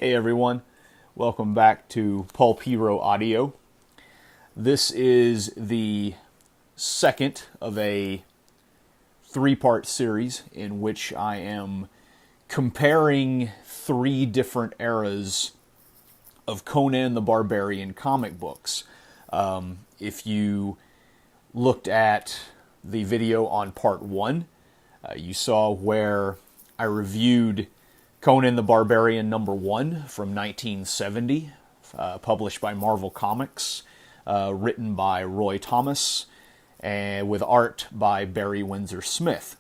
Hey everyone, welcome back to Pulp Hero Audio. This is the second of a three-part series in which I am comparing three different eras of Conan the Barbarian comic books. If you looked at the video on part one, you saw where I reviewed Conan the Barbarian #1 from 1970, published by Marvel Comics, written by Roy Thomas, and with art by Barry Windsor-Smith.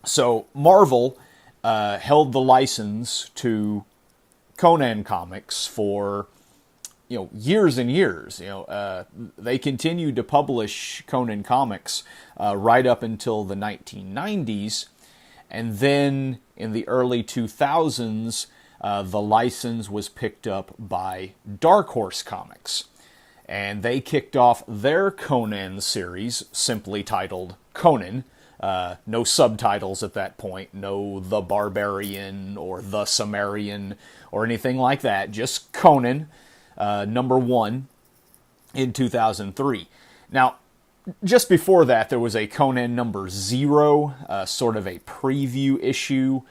So Marvel held the license to Conan comics for years and years. They continued to publish Conan comics right up until the 1990s. And then in the early 2000s, the license was picked up by Dark Horse Comics. And they kicked off their Conan series, simply titled Conan. No subtitles at that point, no The Barbarian or The Cimmerian or anything like that. Just Conan, #1 in 2003. Now, just before that, there was a Conan #0, sort of a preview issue,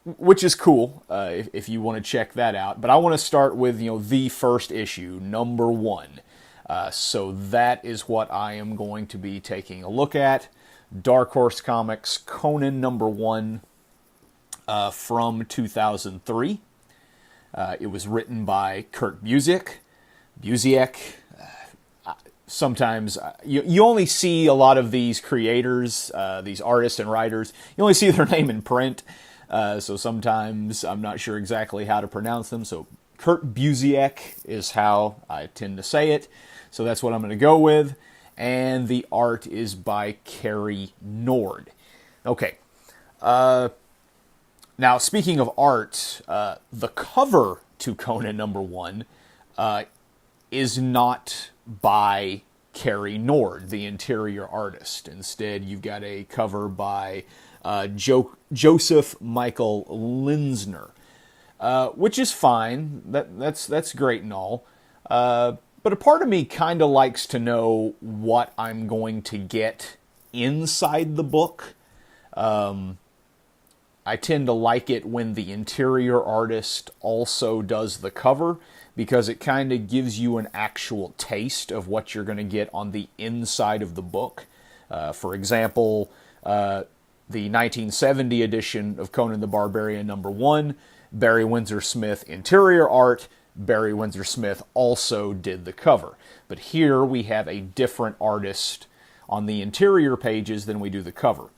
which is cool if you want to check that out. But I want to start with the first issue, #1. So that is what I am going to be taking a look at. Dark Horse Comics, Conan #1 from 2003. It was written by Kurt Busiek. Sometimes you only see a lot of these creators, these artists and writers, you only see their name in print, so sometimes I'm not sure exactly how to pronounce them. So Kurt Busiek is how I tend to say it, so that's what I'm going to go with. And the art is by Cary Nord. Okay, now speaking of art, the cover to Conan #1 is not by Cary Nord, the interior artist. Instead, you've got a cover by Joseph Michael Linsner, which is fine. That's great and all. But a part of me kind of likes to know what I'm going to get inside the book. I tend to like it when the interior artist also does the cover, because it kind of gives you an actual taste of what you're going to get on the inside of the book. For example, the 1970 edition of Conan the Barbarian #1, Barry Windsor-Smith interior art, Barry Windsor-Smith also did the cover. But here we have a different artist on the interior pages than we do the cover.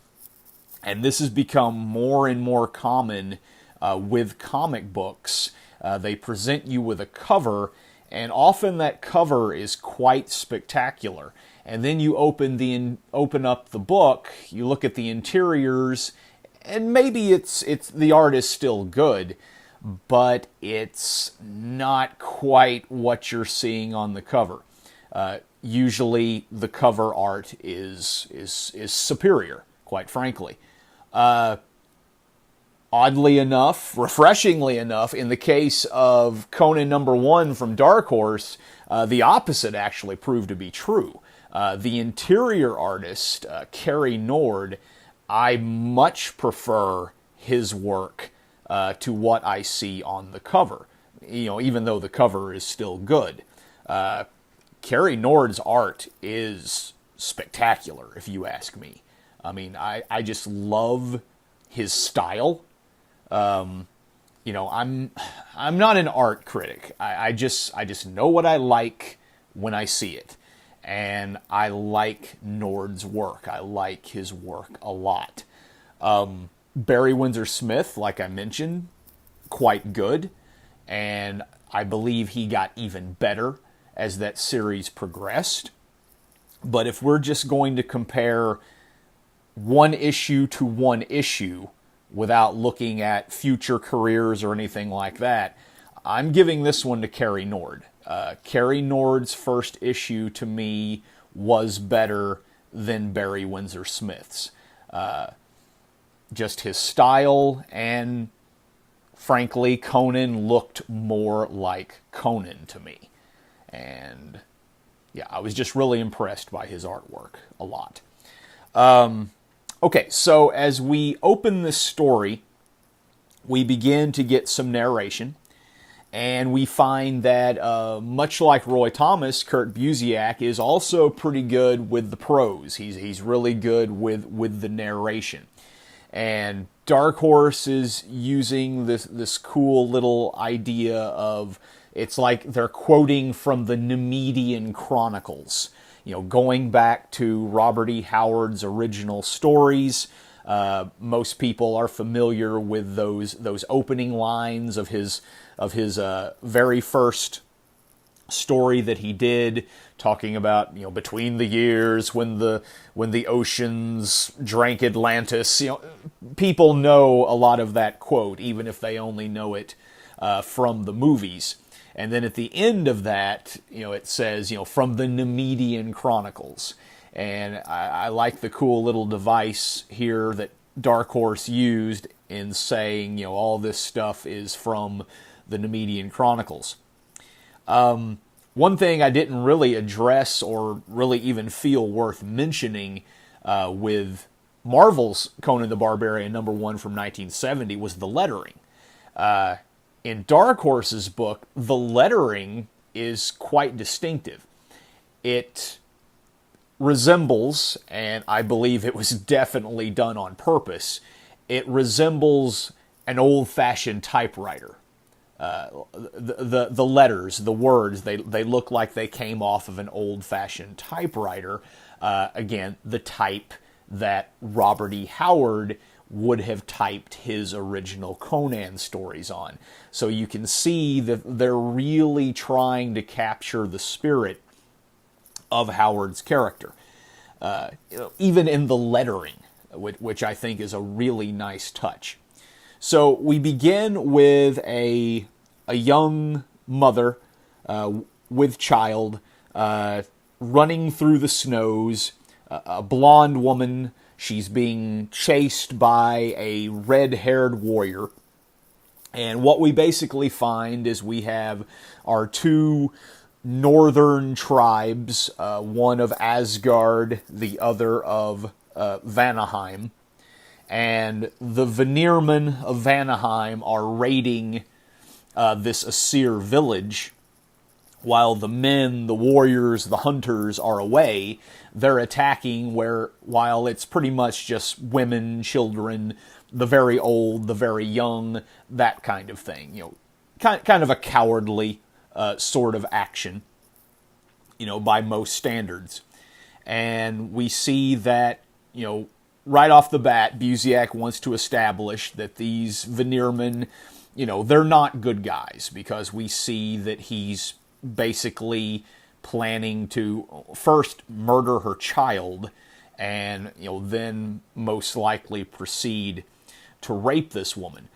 And this has become more and more common with comic books. They present you with a cover, and often that cover is quite spectacular. And then you open up the book, you look at the interiors, and maybe it's the art is still good, but it's not quite what you're seeing on the cover. Usually the cover art is superior, quite frankly. Oddly enough, refreshingly enough, in the case of Conan #1 from Dark Horse, the opposite actually proved to be true. The interior artist, Cary Nord, I much prefer his work to what I see on the cover. Even though the cover is still good. Cary Nord's art is spectacular, if you ask me. I mean, I just love his style. I'm not an art critic. I just know what I like when I see it. And I like Nord's work. I like his work a lot. Barry Windsor-Smith, like I mentioned, quite good. And I believe he got even better as that series progressed. But if we're just going to compare one issue to one issue without looking at future careers or anything like that, I'm giving this one to Cary Nord. Cary Nord's first issue to me was better than Barry Windsor-Smith's. Just his style and frankly, Conan looked more like Conan to me. And yeah, I was just really impressed by his artwork a lot. Okay, so as we open this story, we begin to get some narration. And we find that, much like Roy Thomas, Kurt Busiek is also pretty good with the prose. He's really good with the narration. And Dark Horse is using this cool little idea of, it's like they're quoting from the Nemedian Chronicles, going back to Robert E. Howard's original stories. Most people are familiar with those opening lines of his very first story that he did, talking about between the years when the oceans drank Atlantis. People know a lot of that quote, even if they only know it from the movies. And then at the end of that, it says from the Nemedian Chronicles. And I like the cool little device here that Dark Horse used in saying, all this stuff is from the Nemedian Chronicles. One thing I didn't really address or really even feel worth mentioning with Marvel's Conan the Barbarian #1 from 1970 was the lettering. In Dark Horse's book, the lettering is quite distinctive. It resembles, and I believe it was definitely done on purpose, it resembles an old-fashioned typewriter. The letters, the words, they look like they came off of an old-fashioned typewriter. Again, the type that Robert E. Howard would have typed his original Conan stories on. So you can see that they're really trying to capture the spirit of Howard's character, even in the lettering, which I think is a really nice touch. So we begin with a young mother with child running through the snows, a blonde woman. She's being chased by a red-haired warrior. And what we basically find is we have our two northern tribes, one of Asgard, the other of Vanaheim. And the Vanirmen of Vanaheim are raiding this Aesir village, while the men, the warriors, the hunters are away. They're attacking while it's pretty much just women, children, the very old, the very young, that kind of thing. Kind of a cowardly sort of action, by most standards. And we see that, right off the bat, Busiek wants to establish that these Vanirmen, they're not good guys, because we see that he's basically planning to first murder her child and, then most likely proceed to rape this woman.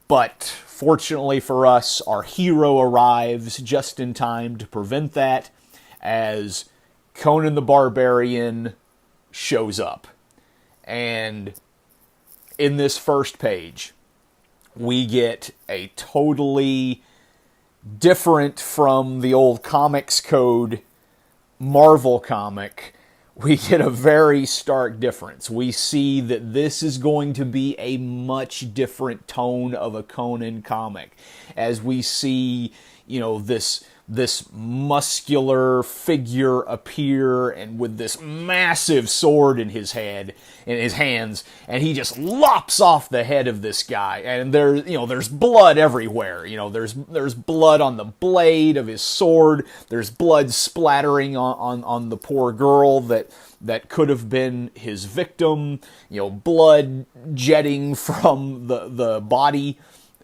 But fortunately for us, our hero arrives just in time to prevent that, as Conan the Barbarian shows up. And in this first page, we get a totally different from the old Comics Code Marvel comic. We get a very stark difference. We see that this is going to be a much different tone of a Conan comic, as we see, this muscular figure appear, and with this massive sword in his hands, and he just lops off the head of this guy, and there's blood everywhere. There's blood on the blade of his sword. There's blood splattering on the poor girl that could have been his victim. Blood jetting from the body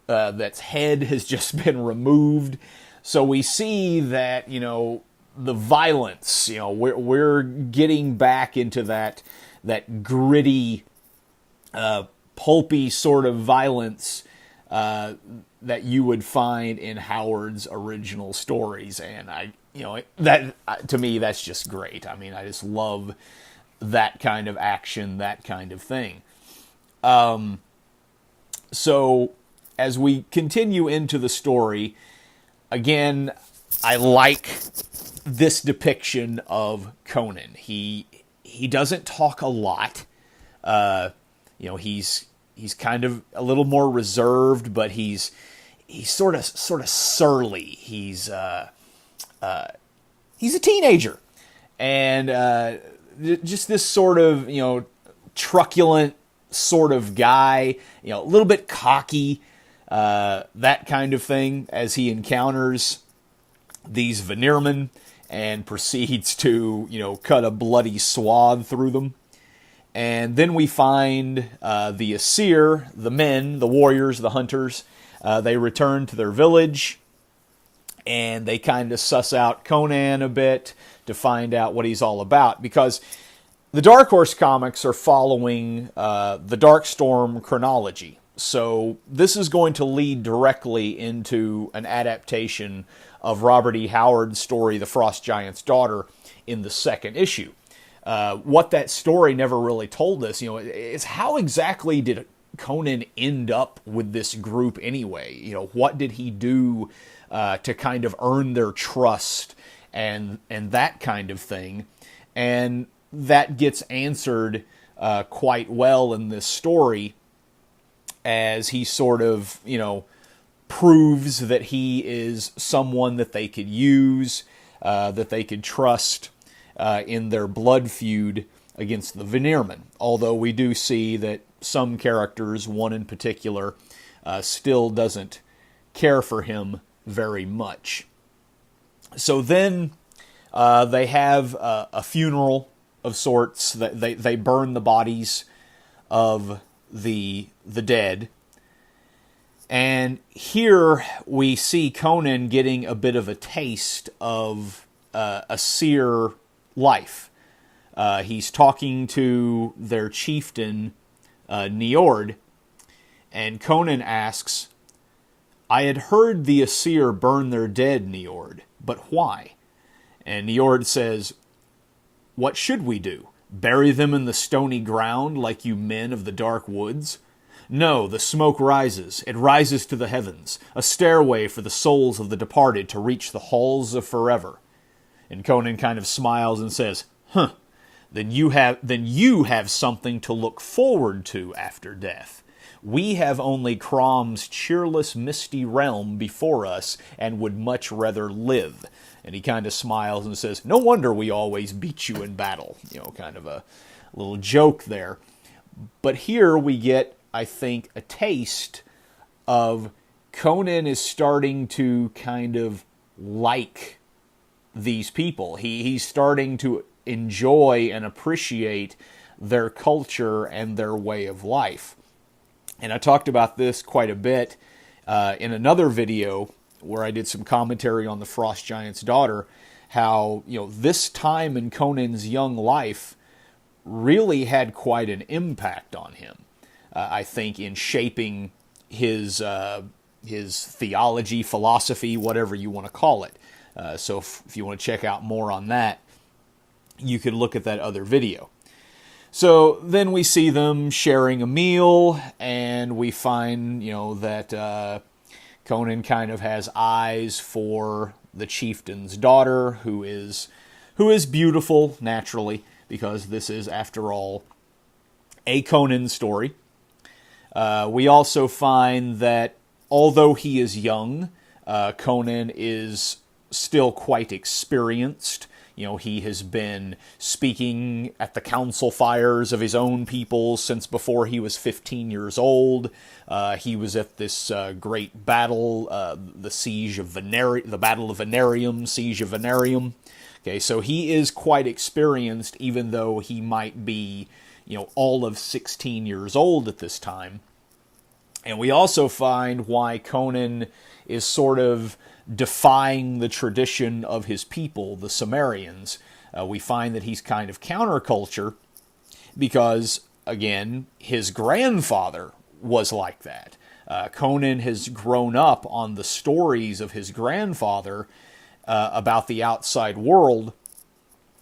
that's head has just been removed. So we see that, the violence, we're getting back into that gritty, pulpy sort of violence that you would find in Howard's original stories. And that to me, that's just great. I mean, I just love that kind of action, that kind of thing. So as we continue into the story, again, I like this depiction of Conan. He doesn't talk a lot. He's kind of a little more reserved, but he's sort of surly. He's a teenager, and just this sort of truculent sort of guy. A little bit cocky, that kind of thing, as he encounters these Veneermen and proceeds to cut a bloody swath through them. And then we find the Aesir, the men, the warriors, the hunters. They return to their village, and they kind of suss out Conan a bit to find out what he's all about. Because the Dark Horse comics are following the Darkstorm chronology. So this is going to lead directly into an adaptation of Robert E. Howard's story, The Frost Giant's Daughter, in the second issue. What that story never really told us, is how exactly did Conan end up with this group anyway? What did he do to kind of earn their trust and that kind of thing? And that gets answered quite well in this story, as he sort of, proves that he is someone that they could use, that they could trust in their blood feud against the Veneermen. Although we do see that some characters, one in particular, still doesn't care for him very much. So then they have a funeral of sorts. They burn the bodies of the dead. And here we see Conan getting a bit of a taste of a seer life. He's talking to their chieftain, Niord, and Conan asks, "I had heard the Aesir burn their dead, Niord, but why?" And Niord says, "What should we do? Bury them in the stony ground like you men of the dark woods? No, the smoke rises. It rises to the heavens, a stairway for the souls of the departed to reach the halls of forever." And Conan kind of smiles and says, "Huh, then you have something to look forward to after death. We have only Crom's cheerless, misty realm before us and would much rather live." And he kind of smiles and says, "No wonder we always beat you in battle." Kind of a little joke there. But here we get, I think, a taste of Conan is starting to kind of like these people. He's starting to enjoy and appreciate their culture and their way of life. And I talked about this quite a bit in another video where I did some commentary on The Frost Giant's Daughter, how this time in Conan's young life really had quite an impact on him. I think in shaping his theology, philosophy, whatever you want to call it. So if you want to check out more on that, you can look at that other video. So then we see them sharing a meal, and we find, that Conan kind of has eyes for the chieftain's daughter, who is beautiful, naturally, because this is, after all, a Conan story. We also find that although he is young, Conan is still quite experienced. He has been speaking at the council fires of his own people since before he was 15 years old. He was at this great battle, the Battle of Venarium, Siege of Venarium. Okay, so he is quite experienced, even though he might be, all of 16 years old at this time. And we also find why Conan is sort of defying the tradition of his people, the Sumerians. We find that he's kind of counterculture because, again, his grandfather was like that. Conan has grown up on the stories of his grandfather about the outside world,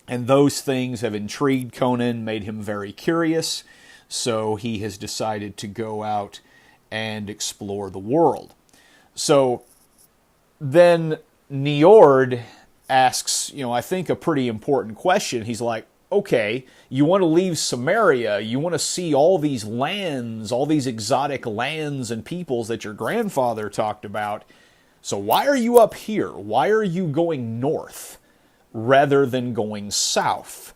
and those things have intrigued Conan, made him very curious, so he has decided to go out and explore the world. So then Niord asks, I think a pretty important question. He's like, okay, you want to leave Samaria, you want to see all these lands, all these exotic lands and peoples that your grandfather talked about. So why are you up here? Why are you going north rather than going south?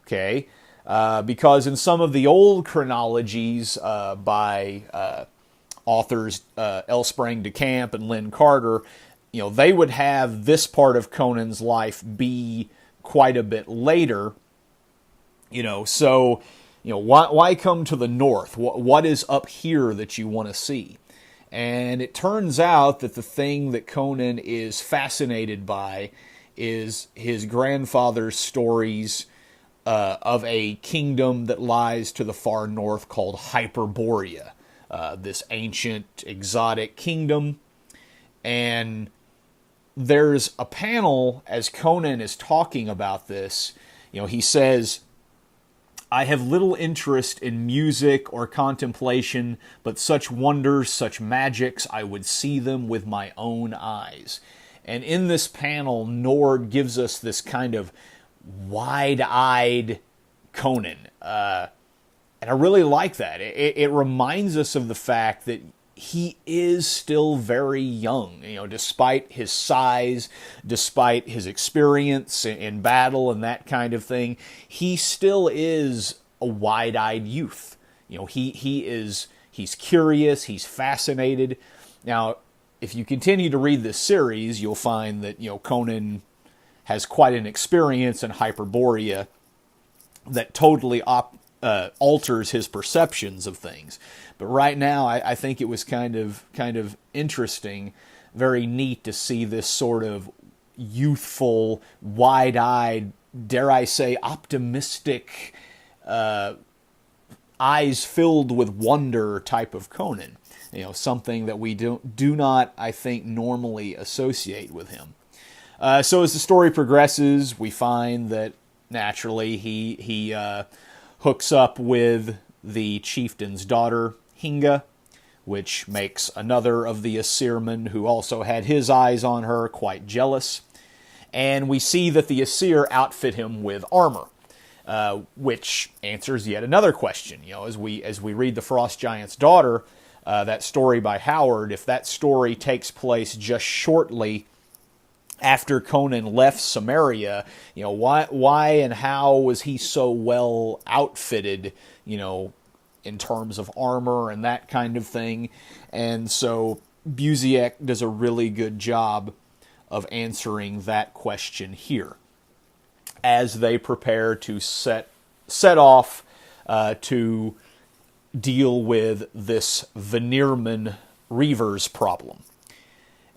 Okay, because in some of the old chronologies by authors L. Sprang de Camp and Lynn Carter, they would have this part of Conan's life be quite a bit later. So why come to the north? What is up here that you want to see? And it turns out that the thing that Conan is fascinated by is his grandfather's stories of a kingdom that lies to the far north called Hyperborea, this ancient exotic kingdom. And there's a panel as Conan is talking about this. He says, I have little interest in music or contemplation, but such wonders, such magics, I would see them with my own eyes. And in this panel, Nord gives us this kind of wide-eyed Conan. And I really like that. It reminds us of the fact that he is still very young, despite his size, despite his experience in battle and that kind of thing. He still is a wide-eyed youth. He's curious, he's fascinated. Now, if you continue to read this series, you'll find that, Conan has quite an experience in Hyperborea that totally alters his perceptions of things. But right now, I think it was kind of interesting, very neat to see this sort of youthful, wide-eyed, dare I say, optimistic, eyes filled with wonder type of Conan. Something that we do not, I think, normally associate with him. So as the story progresses, we find that naturally he hooks up with the chieftain's daughter, Hinga, which makes another of the Asirmen who also had his eyes on her quite jealous. And we see that the Asir outfit him with armor, which answers yet another question. As we read The Frost Giant's Daughter, that story by Howard, if that story takes place just shortly after Conan left Samaria, why and how was he so well outfitted, in terms of armor and that kind of thing? And so Busiek does a really good job of answering that question here as they prepare to set off to deal with this Veneerman Reavers problem.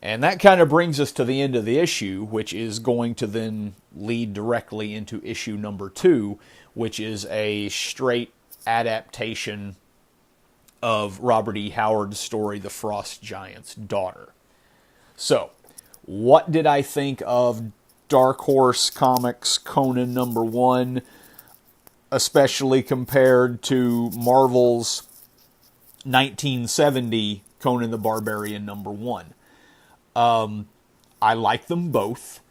And that kind of brings us to the end of the issue, which is going to then lead directly into issue number 2, which is a straight adaptation of Robert E. Howard's story, The Frost Giant's Daughter. So, what did I think of Dark Horse Comics Conan number 1, especially compared to Marvel's 1970 Conan the Barbarian number 1? I like them both,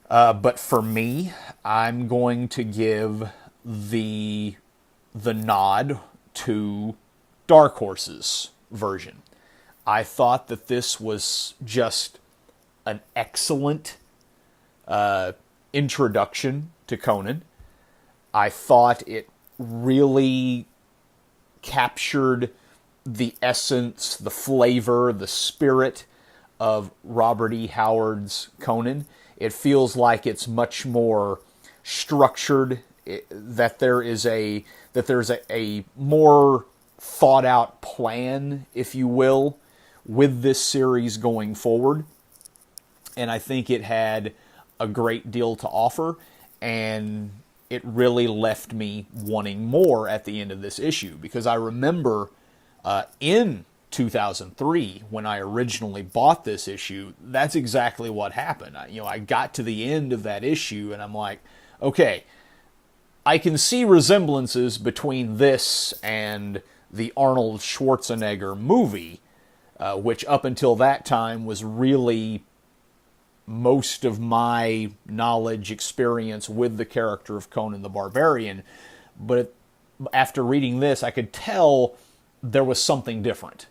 but for me, I'm going to give the nod to Dark Horse's version. I thought that this was just an excellent introduction to Conan. I thought it really captured the essence, the flavor, the spirit of Robert E. Howard's Conan. It feels like it's much more structured, that there's a more thought out plan, if you will, with this series going forward. And I think it had a great deal to offer, and it really left me wanting more at the end of this issue, because I remember in 2003, when I originally bought this issue, that's exactly what happened. I got to the end of that issue, and I'm like, okay, I can see resemblances between this and the Arnold Schwarzenegger movie, which up until that time was really most of my knowledge, experience with the character of Conan the Barbarian. But after reading this, I could tell there was something different.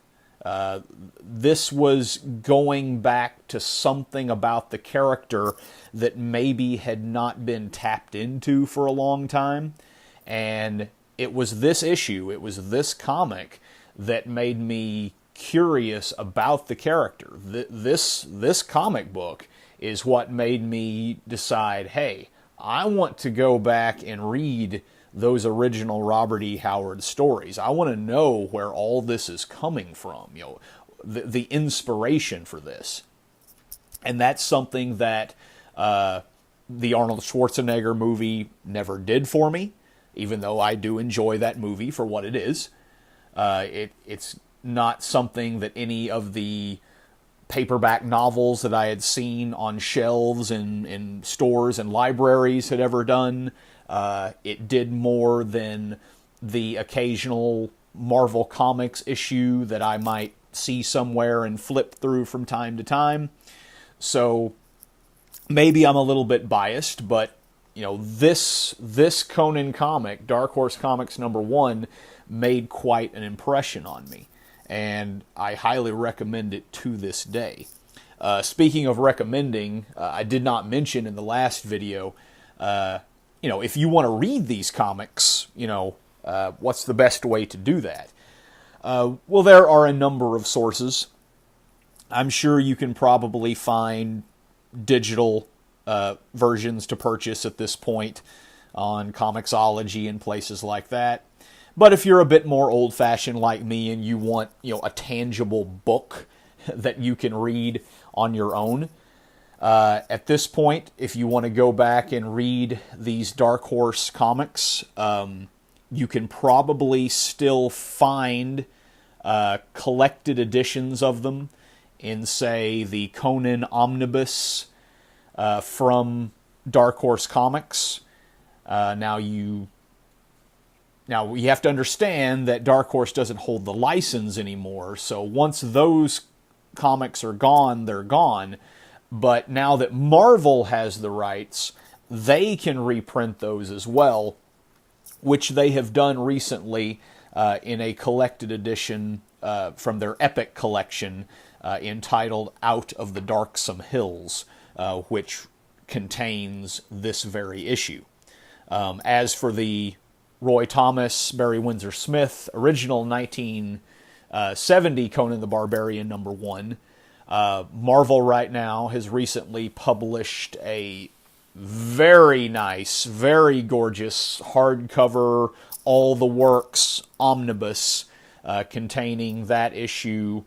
This was going back to something about the character that maybe had not been tapped into for a long time. And it was this issue, it was this comic that made me curious about the character. This comic book is what made me decide, hey, I want to go back and read those original Robert E. Howard stories. I want to know where all this is coming from, the inspiration for this. And that's something that the Arnold Schwarzenegger movie never did for me, even though I do enjoy that movie for what it is. It's not something that any of the paperback novels that I had seen on shelves in stores and libraries had ever done. It did more than the occasional Marvel Comics issue that I might see somewhere and flip through from time to time. So maybe I'm a little bit biased, but this Conan comic, Dark Horse Comics #1, made quite an impression on me, and I highly recommend it to this day. Speaking of recommending, I did not mention in the last video, if you want to read these comics, what's the best way to do that? Well, there are a number of sources. I'm sure you can probably find digital versions to purchase at this point on Comixology and places like that. But if you're a bit more old-fashioned like me and you want, a tangible book that you can read on your own, at this point, if you want to go back and read these Dark Horse comics, you can probably still find collected editions of them in, say, the Conan Omnibus from Dark Horse Comics. Now you have to understand that Dark Horse doesn't hold the license anymore, so once those comics are gone, they're gone. But now that Marvel has the rights, they can reprint those as well, which they have done recently in a collected edition from their Epic collection entitled Out of the Darksome Hills, which contains this very issue. As for the Roy Thomas, Barry Windsor-Smith, original 1970 Conan the Barbarian #1, Marvel right now has recently published a very nice, very gorgeous hardcover, all the works omnibus containing that issue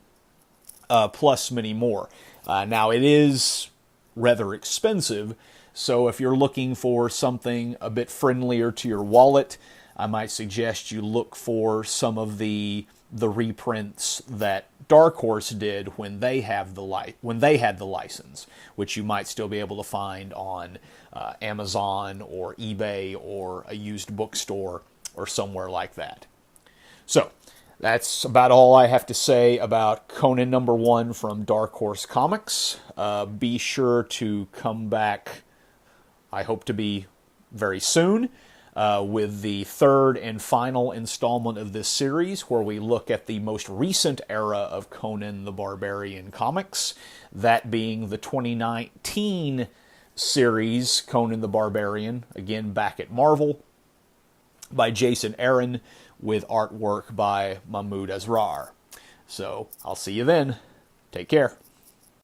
plus many more. Now it is rather expensive, so if you're looking for something a bit friendlier to your wallet, I might suggest you look for some of the reprints that Dark Horse did when they had the license, which you might still be able to find on Amazon or eBay or a used bookstore or somewhere like that. So that's about all I have to say about Conan #1 from Dark Horse Comics. Be sure to come back, I hope to be very soon, with the third and final installment of this series, where we look at the most recent era of Conan the Barbarian comics, that being the 2019 series, Conan the Barbarian, again back at Marvel, by Jason Aaron, with artwork by Mahmoud Asrar. So, I'll see you then. Take care.